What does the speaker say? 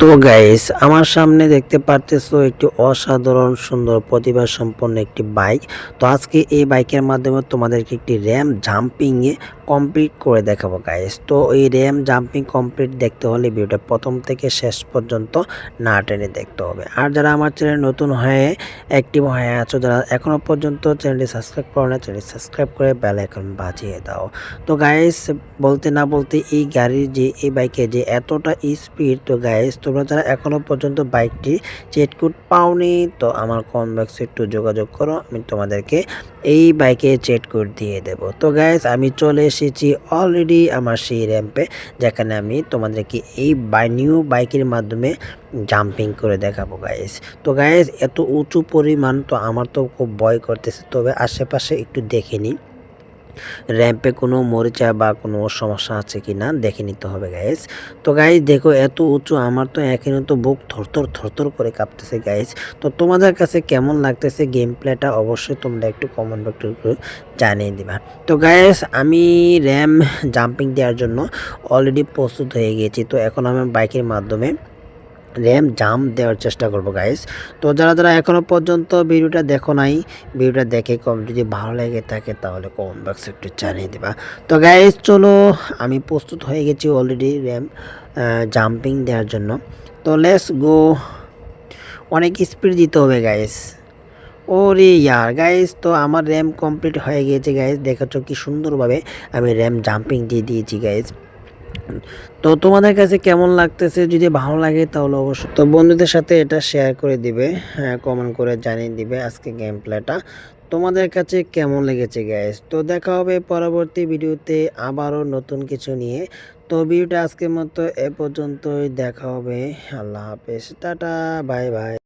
তো গাইস আমার সামনে দেখতে পারতেছো একটি অসাধারণ সুন্দর প্রতিভা সম্পন্ন একটি বাইক। তো আজকে এই বাইকের মাধ্যমে তোমাদেরকে একটি র্যাম জাম্পিং এ কমপ্লিট করে দেখাবো গাইস। তো এই র্যাম জাম্পিং কমপ্লিট দেখতে হলে ভিডিওটা প্রথম থেকে শেষ পর্যন্ত না টেনে দেখতে হবে। আর যারা আমার চ্যানেল নতুন হয়ে অ্যাক্টিভ হয়ে আছো, যারা এখনো পর্যন্ত চ্যানেলটি সাবস্ক্রাইব করো না, চ্যানেলটি সাবস্ক্রাইব করে বেল আইকন বাজিয়ে দাও। তো গাইস বলতে না বলতে এই গাড়ির যে এই বাইকে যে এতটা স্পিড, তো গাইস তোমরা যারা এখনো পর্যন্ত বাইকটি চেক কোড পাওনি তো আমার কমেন্ট বক্সে একটু যোগাযোগ করো, আমি তোমাদেরকে এই বাইকে চেক কোড দিয়ে দেব। তো গাইস আমি চলে এসেছি অলরেডি আমার সেই র্যাম্পে, যেখানে আমি তোমাদেরকে এই নিউ বাইকের মাধ্যমে জাম্পিং করে দেখাবো গাইস। তো গাইস এত উঁচু পরিমাণ, তো আমার তো খুব ভয় করতেছে, তবে আশেপাশে একটু দেখে নিই র্যাম্পে কোনো মরিচা বা কোনো সমস্যা আছে কিনা দেখে নিতে হবে গাইস। তো গাইস দেখো এত উঁচু, আমার তো এখানে তো বুক থরথর থরথর করে কাঁপতেছে গাইস। তো তোমাদের কাছে কেমন লাগতেছে গেম প্লেটা অবশ্যই তোমরা একটু কমেন্ট বক্সে একটু জানিয়ে দিবা। তো গাইস আমি র্যাম জাম্পিং দেওয়ার জন্য অলরেডি প্রস্তুত হয়ে গিয়েছি। তো এখন আমি বাইকের মাধ্যমে র্যাম জাম্প দেওয়ার চেষ্টা করব গাইস। তো যারা যারা এখনো পর্যন্ত ভিডিওটা দেখো নাই, ভিডিওটা দেখে যদি ভালো লেগে থাকে তাহলে কমেন্ট বক্সে একটু জানিয়ে দিবা। তো গাইস চলো আমি প্রস্তুত হয়ে গেছি অলরেডি র্যাম জাম্পিং দেওয়ার জন্য। তো লেটস গো। অনেক স্পিড দিতে হবে গাইস। ওরে ইয়ার গাইস, তো আমার র্যাম কমপ্লিট হয়ে গিয়েছে গাইস, দেখেছো কি সুন্দরভাবে আমি র্যাম জাম্পিং দিয়ে দিয়েছি গাইস। তো তোমাদের কাছে কেমন লাগতেছে, যদি ভালো লাগে তাহলে অবশ্যই তো বন্ধুদের সাথে এটা শেয়ার করে দিবে, হ্যাঁ কমেন্ট করে জানিয়ে দিবে আজকে গেম প্লেটা তোমাদের কাছে কেমন লেগেছে গাইস। তো দেখা হবে পরবর্তী ভিডিওতে আবারও নতুন কিছু নিয়ে। তো ভিডিওটা আজকের মতো এ পর্যন্তই, দেখা হবে। আল্লাহ হাফেজ, টাটা, বাই বাই।